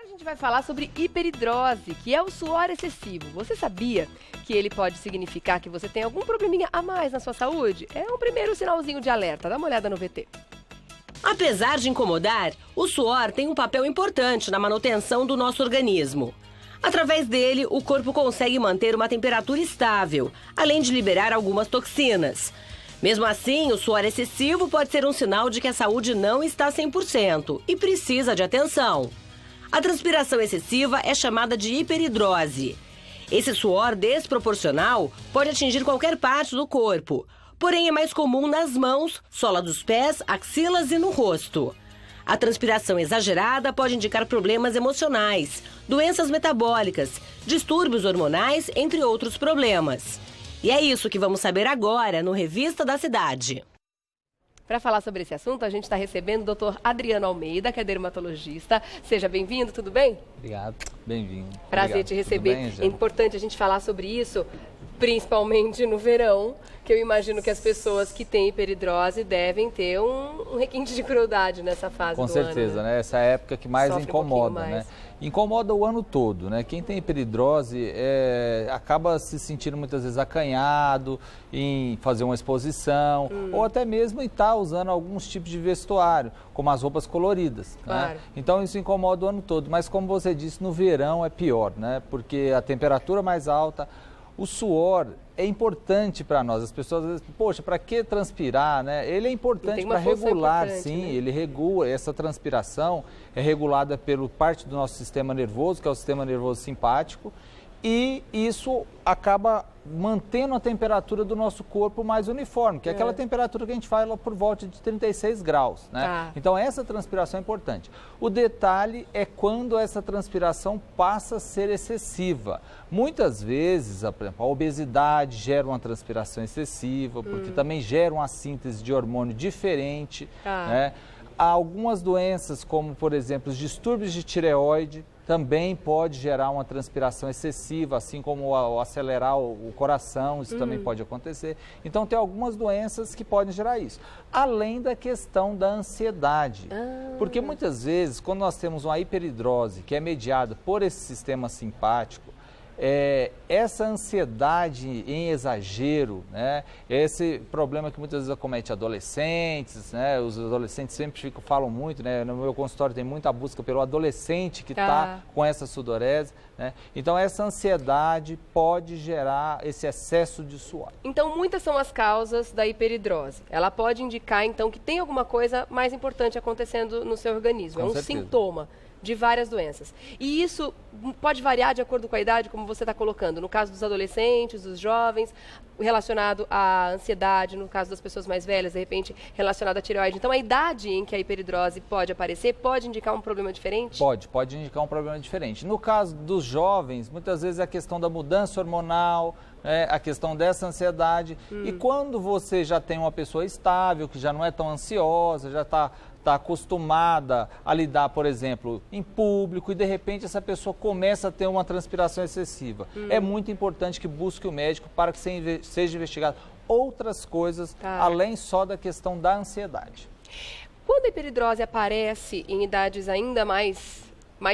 Agora a gente vai falar sobre hiperidrose, que é o suor excessivo. Você sabia que ele pode significar que você tem algum probleminha a mais na sua saúde? É um primeiro sinalzinho de alerta. Dá uma olhada no VT. Apesar de incomodar, o suor tem um papel importante na manutenção do nosso organismo. Através dele, o corpo consegue manter uma temperatura estável, além de liberar algumas toxinas. Mesmo assim, o suor excessivo pode ser um sinal de que a saúde não está 100% e precisa de atenção. A transpiração excessiva é chamada de hiperidrose. Esse suor desproporcional pode atingir qualquer parte do corpo, porém é mais comum nas mãos, sola dos pés, axilas e no rosto. A transpiração exagerada pode indicar problemas emocionais, doenças metabólicas, distúrbios hormonais, entre outros problemas. E é isso que vamos saber agora no Revista da Cidade. Para falar sobre esse assunto, a gente está recebendo o Dr. Adriano Almeida, que é dermatologista. Seja bem-vindo, tudo bem? Obrigado, bem-vindo. Prazer Obrigado. te receber. Bem, é importante a gente falar sobre isso, principalmente no verão, que eu imagino que as pessoas que têm hiperidrose devem ter um requinte de crueldade nessa fase Com do certeza, ano, né? Essa é a época que mais Sofre incomoda, mais. né? Incomoda o ano todo, né? Quem tem hiperidrose acaba se sentindo muitas vezes acanhado em fazer uma exposição ou até mesmo em estar usando alguns tipos de vestuário, como as roupas coloridas, Claro. né? Então isso incomoda o ano todo, mas como você disse, no verão é pior, né? Porque a temperatura é mais alta, o suor é importante para nós. As pessoas às vezes, poxa, para que transpirar, né? Ele é importante para regular, sim, né? ele regula. Essa transpiração é regulada pelo parte do nosso sistema nervoso, que é o sistema nervoso simpático, e isso acaba mantendo a temperatura do nosso corpo mais uniforme, que é aquela temperatura que a gente fala por volta de 36 graus, né? Tá. Então essa transpiração é importante. O detalhe é quando essa transpiração passa a ser excessiva. Muitas vezes, por exemplo, a obesidade gera uma transpiração excessiva, porque também gera uma síntese de hormônio diferente, né? Há algumas doenças, como por exemplo os distúrbios de tireoide, também pode gerar uma transpiração excessiva, assim como o acelerar o coração, isso também pode acontecer. Então tem algumas doenças que podem gerar isso. Além da questão da ansiedade. Porque muitas vezes, quando nós temos uma hiperidrose que é mediada por esse sistema simpático, essa ansiedade em exagero, né? Esse problema que muitas vezes acomete adolescentes, né? Os adolescentes sempre falam muito, né? No meu consultório tem muita busca pelo adolescente que está com essa sudorese, né? Então essa ansiedade pode gerar esse excesso de suor. Então muitas são as causas da hiperidrose. Ela pode indicar então que tem alguma coisa mais importante acontecendo no seu organismo. Com É um certeza. sintoma de várias doenças. E isso pode variar de acordo com a idade, como você está colocando. No caso dos adolescentes, dos jovens, relacionado à ansiedade, no caso das pessoas mais velhas, de repente, relacionado à tireoide. Então, a idade em que a hiperidrose pode aparecer pode indicar um problema diferente? Pode indicar um problema diferente. No caso dos jovens, muitas vezes é a questão da mudança hormonal, a questão dessa ansiedade. E quando você já tem uma pessoa estável, que já não é tão ansiosa, já está acostumada a lidar, por exemplo, em público e de repente essa pessoa começa a ter uma transpiração excessiva. É muito importante que busque o médico para que seja investigado outras coisas além só da questão da ansiedade. Quando a hiperidrose aparece em idades ainda mais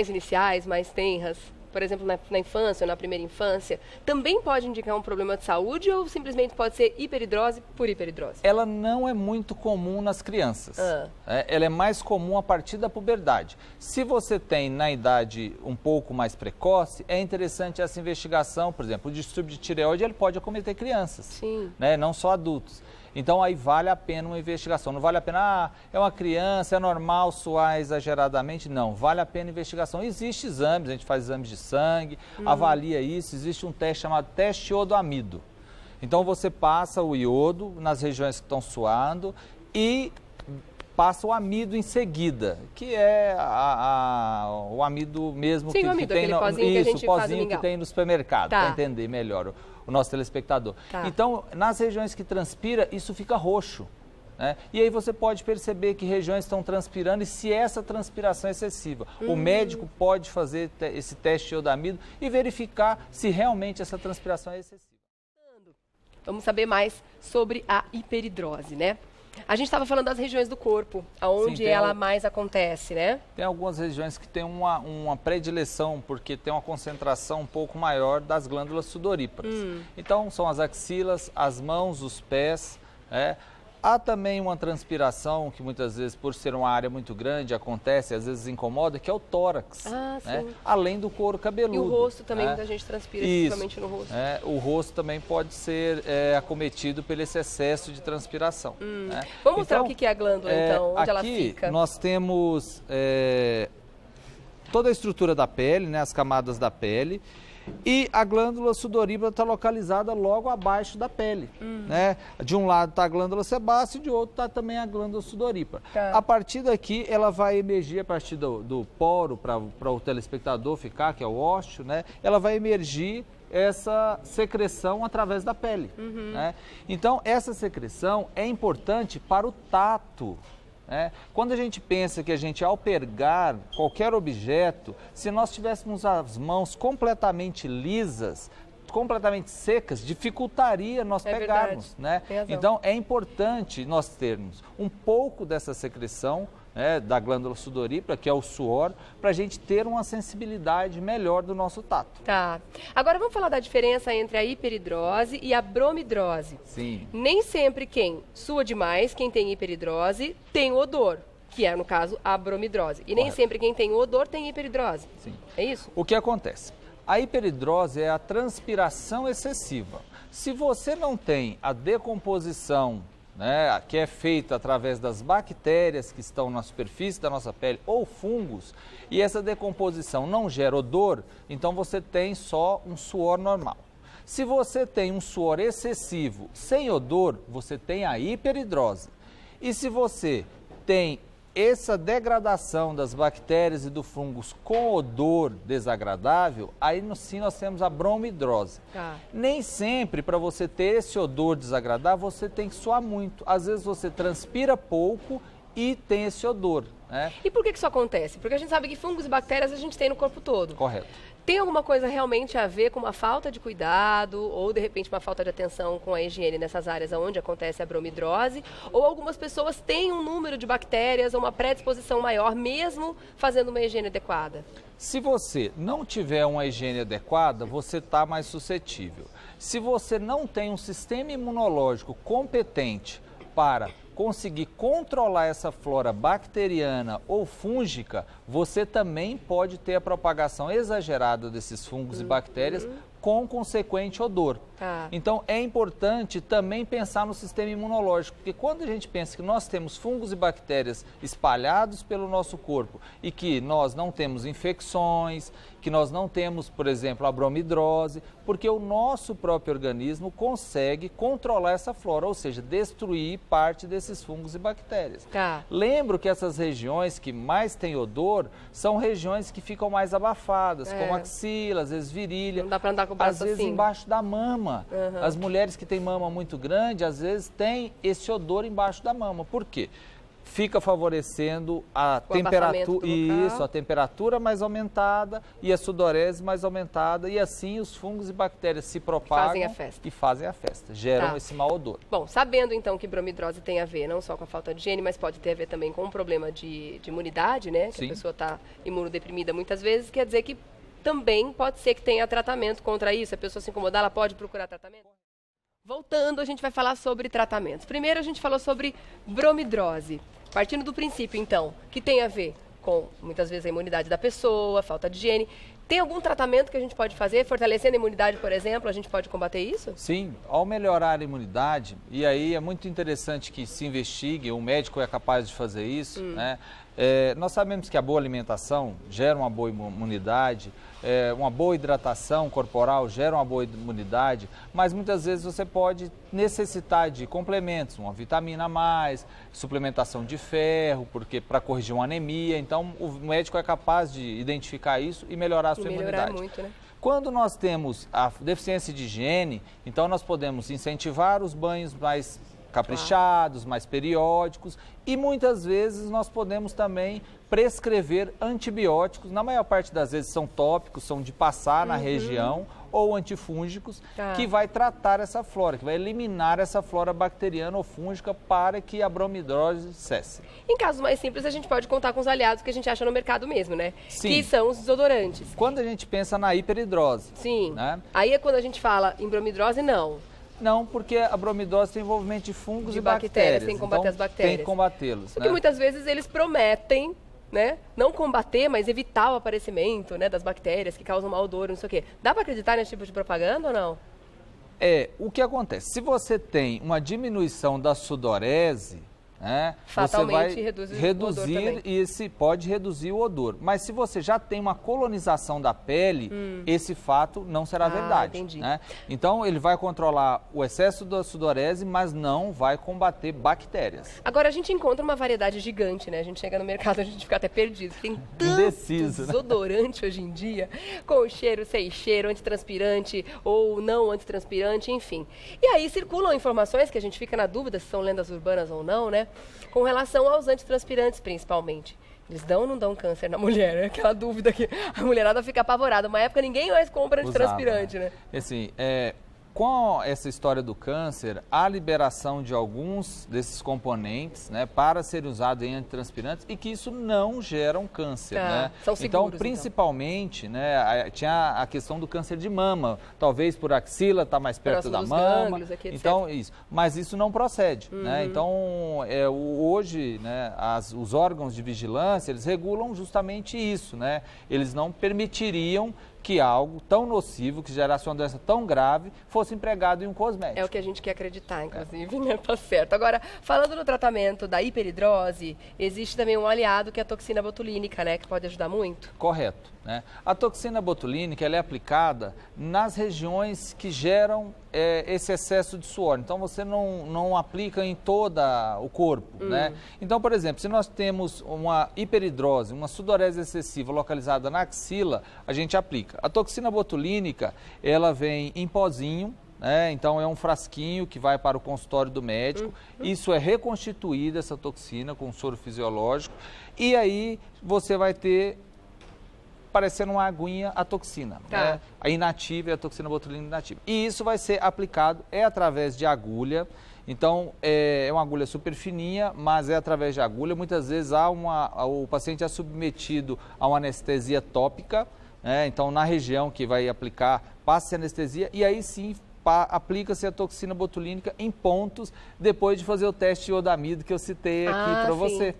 iniciais, mais tenras, por exemplo, na infância ou na primeira infância, também pode indicar um problema de saúde ou simplesmente pode ser hiperidrose por hiperidrose? Ela não é muito comum nas crianças. Ela é mais comum a partir da puberdade. Se você tem na idade um pouco mais precoce, é interessante essa investigação. Por exemplo, o distúrbio de tireoide ele pode acometer crianças, Sim. né? Não só adultos. Então aí vale a pena uma investigação. Não vale a pena, é uma criança, é normal suar exageradamente. Não, vale a pena investigação. Existem exames, a gente faz exames de sangue, avalia isso. Existe um teste chamado teste iodoamido. Então você passa o iodo nas regiões que estão suando e passa o amido em seguida, que é o amido mesmo. Sim, que o amido, tem aquele pozinho que a gente o faz no pozinho que mingau. tem no supermercado, para entender melhor o nosso telespectador. Então, nas regiões que transpira, isso fica roxo, né? E aí você pode perceber que regiões estão transpirando e se essa transpiração é excessiva. O médico pode fazer esse teste iodoamido e verificar se realmente essa transpiração é excessiva. Vamos saber mais sobre a hiperidrose, né? A gente estava falando das regiões do corpo, onde Sim, ela mais acontece, né? Tem algumas regiões que tem uma predileção, porque tem uma concentração um pouco maior das glândulas sudoríparas. Então, são as axilas, as mãos, os pés, Há também uma transpiração que muitas vezes, por ser uma área muito grande, acontece, às vezes incomoda, que é o tórax, além do couro cabeludo. E o rosto também, muita gente transpira, principalmente no rosto. O rosto também pode ser acometido pelo esse excesso de transpiração. Vamos mostrar o que é a glândula, então, onde ela fica. Aqui nós temos toda a estrutura da pele, né, as camadas da pele. E a glândula sudorípara está localizada logo abaixo da pele, né? De um lado está a glândula sebácea e de outro está também a glândula sudorípara. A partir daqui, ela vai emergir, a partir do poro, para o telespectador ficar, que é o ósseo, né? Ela vai emergir essa secreção através da pele, né? Então, essa secreção é importante para o tato. Quando a gente pensa que a gente, ao pegar qualquer objeto, se nós tivéssemos as mãos completamente lisas, completamente secas, dificultaria nós pegarmos, né? Então, é importante nós termos um pouco dessa secreção, da glândula sudorípara, que é o suor, para a gente ter uma sensibilidade melhor do nosso tato. Tá. Agora vamos falar da diferença entre a hiperidrose e a bromidrose. Sim. Nem sempre quem sua demais, quem tem hiperidrose, tem odor, que é, no caso, a bromidrose. E nem sempre quem tem odor tem hiperidrose. Sim. É isso? O que acontece? A hiperidrose é a transpiração excessiva. Se você não tem a decomposição, que é feita através das bactérias que estão na superfície da nossa pele ou fungos, e essa decomposição não gera odor, então você tem só um suor normal. Se você tem um suor excessivo sem odor, você tem a hiperidrose. E se você tem essa degradação das bactérias e dos fungos com odor desagradável, aí sim nós temos a bromidrose. Nem sempre, para você ter esse odor desagradável, você tem que suar muito. Às vezes você transpira pouco e tem esse odor. E por que isso acontece? Porque a gente sabe que fungos e bactérias a gente tem no corpo todo. Correto. Tem alguma coisa realmente a ver com uma falta de cuidado ou, de repente, uma falta de atenção com a higiene nessas áreas onde acontece a bromidrose? Ou algumas pessoas têm um número de bactérias ou uma predisposição maior, mesmo fazendo uma higiene adequada? Se você não tiver uma higiene adequada, você está mais suscetível. Se você não tem um sistema imunológico competente para conseguir controlar essa flora bacteriana ou fúngica, você também pode ter a propagação exagerada desses fungos e bactérias com consequente odor. Então, é importante também pensar no sistema imunológico, porque quando a gente pensa que nós temos fungos e bactérias espalhados pelo nosso corpo e que nós não temos infecções, que nós não temos, por exemplo, a bromidrose, porque o nosso próprio organismo consegue controlar essa flora, ou seja, destruir parte desses fungos e bactérias. Lembro que essas regiões que mais têm odor são regiões que ficam mais abafadas, como axila, às vezes virilha, não dá pra andar com o braço às vezes assim. Embaixo da mama. As mulheres que têm mama muito grande, às vezes têm esse odor embaixo da mama. Por quê? Fica favorecendo a temperatura, a temperatura mais aumentada e a sudorese mais aumentada, e assim os fungos e bactérias se propagam e fazem a festa, geram esse mau odor. Bom, sabendo então que bromidrose tem a ver não só com a falta de higiene, mas pode ter a ver também com um problema de imunidade, né? Que a pessoa está imunodeprimida muitas vezes, quer dizer que também pode ser que tenha tratamento contra isso. Se a pessoa se incomodar, ela pode procurar tratamento? Voltando, a gente vai falar sobre tratamentos. Primeiro, a gente falou sobre bromidrose. Partindo do princípio, então, que tem a ver com, muitas vezes, a imunidade da pessoa, falta de higiene. Tem algum tratamento que a gente pode fazer, fortalecendo a imunidade, por exemplo, a gente pode combater isso? Sim, ao melhorar a imunidade, e aí é muito interessante que se investigue, o médico é capaz de fazer isso, né? Nós sabemos que a boa alimentação gera uma boa imunidade, uma boa hidratação corporal gera uma boa imunidade, mas muitas vezes você pode necessitar de complementos, uma vitamina a mais, suplementação de ferro, porque para corrigir uma anemia, então o médico é capaz de identificar isso e melhorar a sua imunidade. Muito, né? Quando nós temos a deficiência de higiene, então nós podemos incentivar os banhos mais caprichados, mais periódicos, e muitas vezes nós podemos também prescrever antibióticos, na maior parte das vezes são tópicos, são de passar na região, ou antifúngicos, que vai tratar essa flora, que vai eliminar essa flora bacteriana ou fúngica para que a bromidrose cesse. Em casos mais simples, a gente pode contar com os aliados que a gente acha no mercado mesmo, né? Sim. Que são os desodorantes. Quando a gente pensa na hiperidrose. Sim. Né? Aí é quando a gente fala em bromidrose, não. Não, porque a bromidrose tem envolvimento de fungos De e bactérias, tem que combater então, as bactérias. Tem que combatê-los. Porque muitas vezes eles prometem, né, não combater, mas evitar o aparecimento, né, das bactérias que causam mau odor, não sei o quê. Dá para acreditar nesse tipo de propaganda ou não? O que acontece? Se você tem uma diminuição da sudorese, né, fatalmente você vai reduz o odor reduzir e pode reduzir o odor. Mas se você já tem uma colonização da pele, esse fato não será verdade. Entendi. Né? Então ele vai controlar o excesso da sudorese, mas não vai combater bactérias. Agora a gente encontra uma variedade gigante, né? A gente chega no mercado, a gente fica até perdido. Tem Indeciso, tanto né? desodorante hoje em dia, com cheiro, sem cheiro, antitranspirante ou não antitranspirante, enfim. E aí circulam informações que a gente fica na dúvida se são lendas urbanas ou não, né? Com relação aos antitranspirantes, principalmente. Eles dão ou não dão câncer na mulher? É aquela dúvida que a mulherada fica apavorada. Uma época ninguém mais compra antitranspirante, né? Assim, com essa história do câncer, há liberação de alguns desses componentes, né, para serem usados em antitranspirantes e que isso não gera um câncer, né? São seguros, então, principalmente, né, tinha a questão do câncer de mama, talvez por axila, está mais perto da mama, gânglios, aqui, então isso, mas isso não procede, né? Então, hoje, né, os órgãos de vigilância, eles regulam justamente isso, né? Eles não permitiriam que algo tão nocivo, que gerasse uma doença tão grave, fosse empregado em um cosmético. É o que a gente quer acreditar, inclusive, né? Tá certo. Agora, falando no tratamento da hiperidrose, existe também um aliado que é a toxina botulínica, né? Que pode ajudar muito. Correto. Né? A toxina botulínica ela é aplicada nas regiões que geram esse excesso de suor. Então, você não aplica em todo o corpo. Né? Então, por exemplo, se nós temos uma hiperidrose, uma sudorese excessiva localizada na axila, a gente aplica. A toxina botulínica, ela vem em pozinho, né? Então é um frasquinho que vai para o consultório do médico, isso é reconstituída, essa toxina com soro fisiológico, e aí você vai ter parecendo uma aguinha a toxina, né? A inativa é a toxina botulínica inativa. E isso vai ser aplicado através de agulha. Então, é uma agulha super fininha, mas é através de agulha. Muitas vezes o paciente é submetido a uma anestesia tópica, né? Então, na região que vai aplicar, passa-se anestesia e aí sim aplica-se a toxina botulínica em pontos depois de fazer o teste de iodoamida que eu citei aqui para você.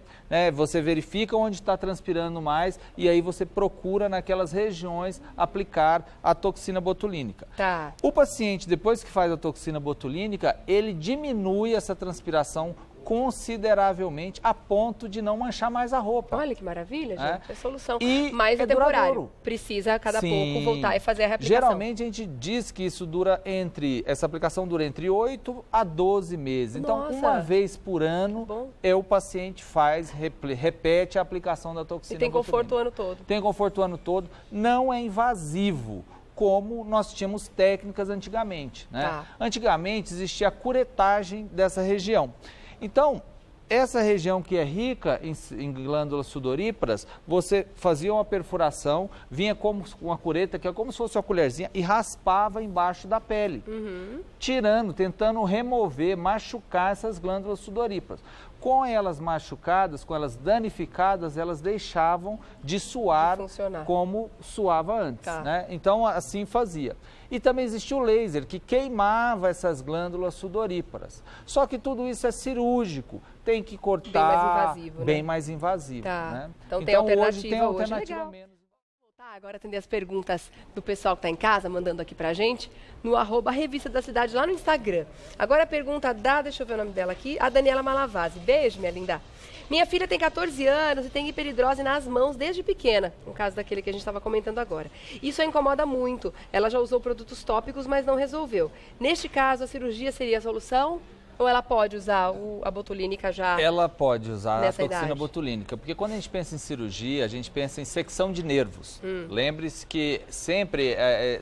Você verifica onde está transpirando mais e aí você procura naquelas regiões aplicar a toxina botulínica. O paciente, depois que faz a toxina botulínica, ele diminui essa transpiração consideravelmente a ponto de não manchar mais a roupa. Olha que maravilha, gente. É solução. E mas é temporário. Duradouro. Precisa a cada pouco voltar e fazer a reaplicação. Geralmente a gente diz que isso essa aplicação dura entre 8 a 12 meses. Então, uma vez por ano, o paciente repete a aplicação da toxina. E tem conforto o ano todo. Tem conforto o ano todo. Não é invasivo, como nós tínhamos técnicas antigamente. Né? Antigamente existia a curetagem dessa região. Então, essa região que é rica em glândulas sudoríparas, você fazia uma perfuração, vinha como uma cureta, que é como se fosse uma colherzinha, e raspava embaixo da pele, tentando remover, machucar essas glândulas sudoríparas. Com elas machucadas, com elas danificadas, elas deixavam de suar como suava antes. Né? Então, assim fazia. E também existia o laser, que queimava essas glândulas sudoríparas. Só que tudo isso é cirúrgico, tem que cortar bem mais invasivo. Né? Então tem alternativa hoje tem alternativa menos. Agora atender as perguntas do pessoal que está em casa, mandando aqui pra gente, no @Revista da Cidade, lá no Instagram. Agora a pergunta deixa eu ver o nome dela aqui, a Daniela Malavasi. Beijo, minha linda. Minha filha tem 14 anos e tem hiperidrose nas mãos desde pequena, no caso daquele que a gente estava comentando agora. Isso a incomoda muito. Ela já usou produtos tópicos, mas não resolveu. Neste caso, a cirurgia seria a solução? Ou ela pode usar a botulínica já? Ela pode usar a nessa toxina idade? botulínica, porque quando a gente pensa em cirurgia, a gente pensa em secção de nervos. Lembre-se que sempre,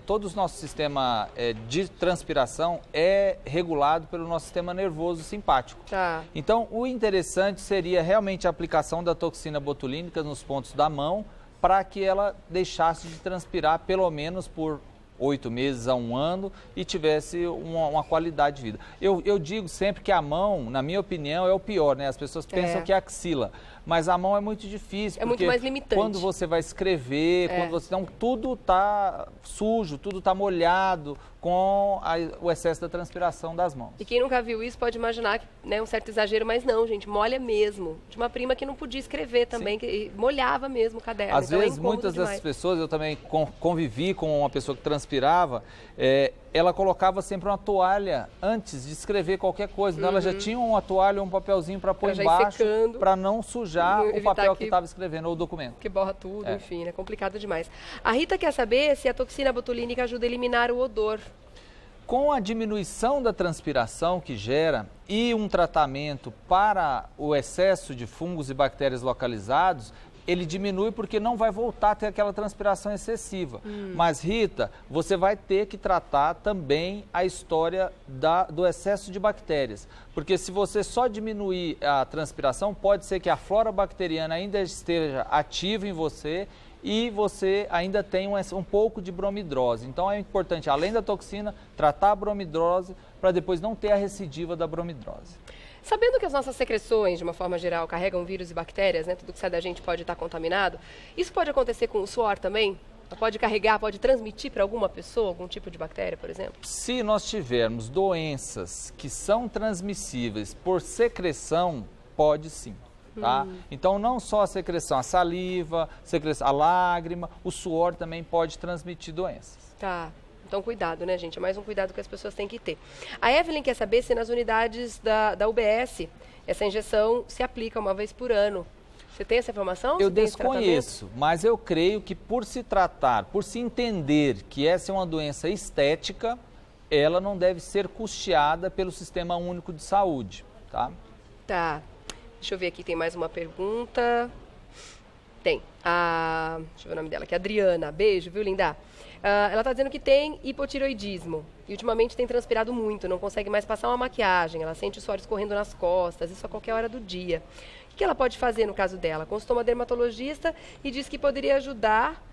todo o nosso sistema de transpiração é regulado pelo nosso sistema nervoso simpático. Tá. Então, o interessante seria realmente a aplicação da toxina botulínica nos pontos da mão, para que ela deixasse de transpirar pelo menos por 8 meses a 1 ano e tivesse uma qualidade de vida. Eu digo sempre que a mão, na minha opinião, é o pior, né? As pessoas pensam que é a axila, mas a mão é muito difícil. É muito mais limitante. Quando você vai escrever, quando você... Então, tudo está sujo, tudo está molhado com o excesso da transpiração das mãos. E quem nunca viu isso pode imaginar que é um certo exagero, mas não, gente, molha mesmo. De uma prima que não podia escrever também, que molhava mesmo o caderno. Às vezes, muitas dessas pessoas, eu também convivi com uma pessoa que transpirava, ela colocava sempre uma toalha antes de escrever qualquer coisa. Então, ela já tinha uma toalha ou um papelzinho para pôr embaixo, para não sujar o papel que estava escrevendo ou o documento. Que borra tudo, enfim, é complicado demais. A Rita quer saber se a toxina botulínica ajuda a eliminar o odor. Com a diminuição da transpiração que gera e um tratamento para o excesso de fungos e bactérias localizados, ele diminui porque não vai voltar a ter aquela transpiração excessiva. Mas, Rita, você vai ter que tratar também a história do excesso de bactérias. Porque se você só diminuir a transpiração, pode ser que a flora bacteriana ainda esteja ativa em você e você ainda tem um pouco de bromidrose. Então é importante, além da toxina, tratar a bromidrose para depois não ter a recidiva da bromidrose. Sabendo que as nossas secreções, de uma forma geral, carregam vírus e bactérias, né? Tudo que sai da gente pode estar contaminado. Isso pode acontecer com o suor também? Pode carregar, pode transmitir para alguma pessoa algum tipo de bactéria, por exemplo? Se nós tivermos doenças que são transmissíveis por secreção, pode sim. Tá? Então, não só a secreção, a saliva, a lágrima, o suor também pode transmitir doenças. Tá. Então, cuidado, né, gente? É mais um cuidado que as pessoas têm que ter. A Evelyn quer saber se nas unidades da UBS essa injeção se aplica uma vez por ano. Você tem essa informação? Eu desconheço, mas eu creio que por se tratar, por se entender que essa é uma doença estética, ela não deve ser custeada pelo Sistema Único de Saúde, tá? Tá. Deixa eu ver aqui, tem mais uma pergunta. Tem. Deixa eu ver o nome dela, que é a Adriana. Beijo, viu, linda? Ela está dizendo que tem hipotireoidismo e ultimamente tem transpirado muito, não consegue mais passar uma maquiagem, ela sente o suor escorrendo nas costas, isso a qualquer hora do dia. O que ela pode fazer no caso dela? Consultou uma dermatologista e disse que poderia ajudar,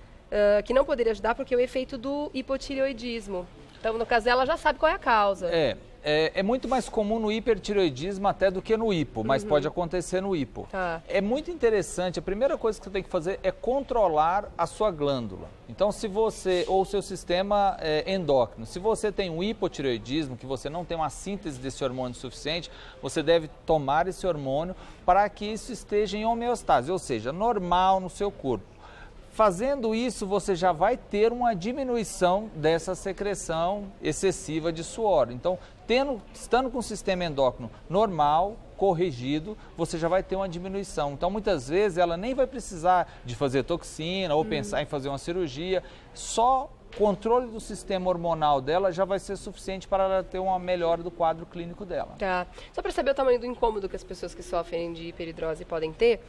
que não poderia ajudar porque é o efeito do hipotireoidismo. Então, no caso dela, ela já sabe qual é a causa. É muito mais comum no hipertireoidismo até do que no hipo, mas pode acontecer no hipo. Tá. É muito interessante, a primeira coisa que você tem que fazer é controlar a sua glândula. Então, se você, ou o seu sistema endócrino, se você tem um hipotireoidismo, que você não tem uma síntese desse hormônio suficiente, você deve tomar esse hormônio para que isso esteja em homeostase, ou seja, normal no seu corpo. Fazendo isso, você já vai ter uma diminuição dessa secreção excessiva de suor. Então, estando com o sistema endócrino normal, corrigido, você já vai ter uma diminuição. Então, muitas vezes, ela nem vai precisar de fazer toxina ou pensar em fazer uma cirurgia. Só controle do sistema hormonal dela já vai ser suficiente para ela ter uma melhora do quadro clínico dela. Tá. Só para saber o tamanho do incômodo que as pessoas que sofrem de hiperidrose podem ter,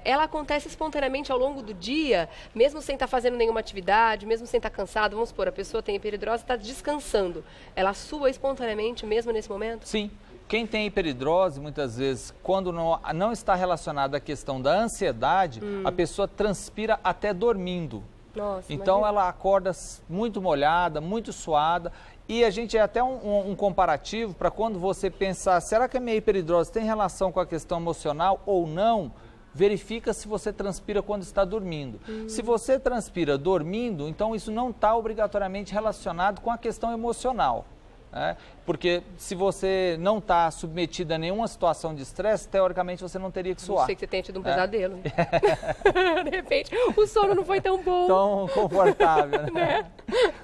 ela acontece espontaneamente ao longo do dia, mesmo sem estar fazendo nenhuma atividade, mesmo sem estar cansado. Vamos supor, a pessoa tem hiperidrose e está descansando. Ela sua espontaneamente mesmo nesse momento? Sim. Quem tem hiperidrose, muitas vezes, quando não está relacionada à questão da ansiedade, a pessoa transpira até dormindo. Nossa, então imagina. Ela acorda muito molhada, muito suada, e a gente é até um comparativo para quando você pensar, será que a minha hiperidrose tem relação com a questão emocional ou não? Verifica se você transpira quando está dormindo. Se você transpira dormindo, então isso não está obrigatoriamente relacionado com a questão emocional. Porque se você não está submetido a nenhuma situação de estresse, teoricamente você não teria que suar. Não sei que você tenha tido um pesadelo. De repente, o sono não foi tão bom. Tão confortável, né?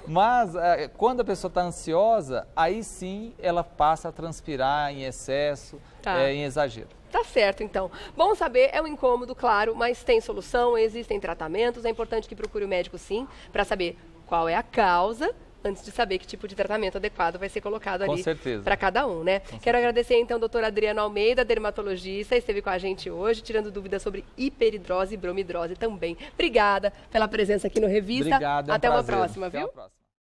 Mas quando a pessoa está ansiosa, aí sim ela passa a transpirar em excesso, em exagero. Tá certo, então. Bom saber, é um incômodo, claro, mas tem solução, existem tratamentos. É importante que procure o médico, sim, para saber qual é a causa, antes de saber que tipo de tratamento adequado vai ser colocado ali para cada um, né? Quero agradecer então ao doutor Adriano Almeida, dermatologista, esteve com a gente hoje, tirando dúvidas sobre hiperidrose e bromidrose também. Obrigada pela presença aqui no Revista. Obrigado, Até uma próxima, viu? Até a próxima.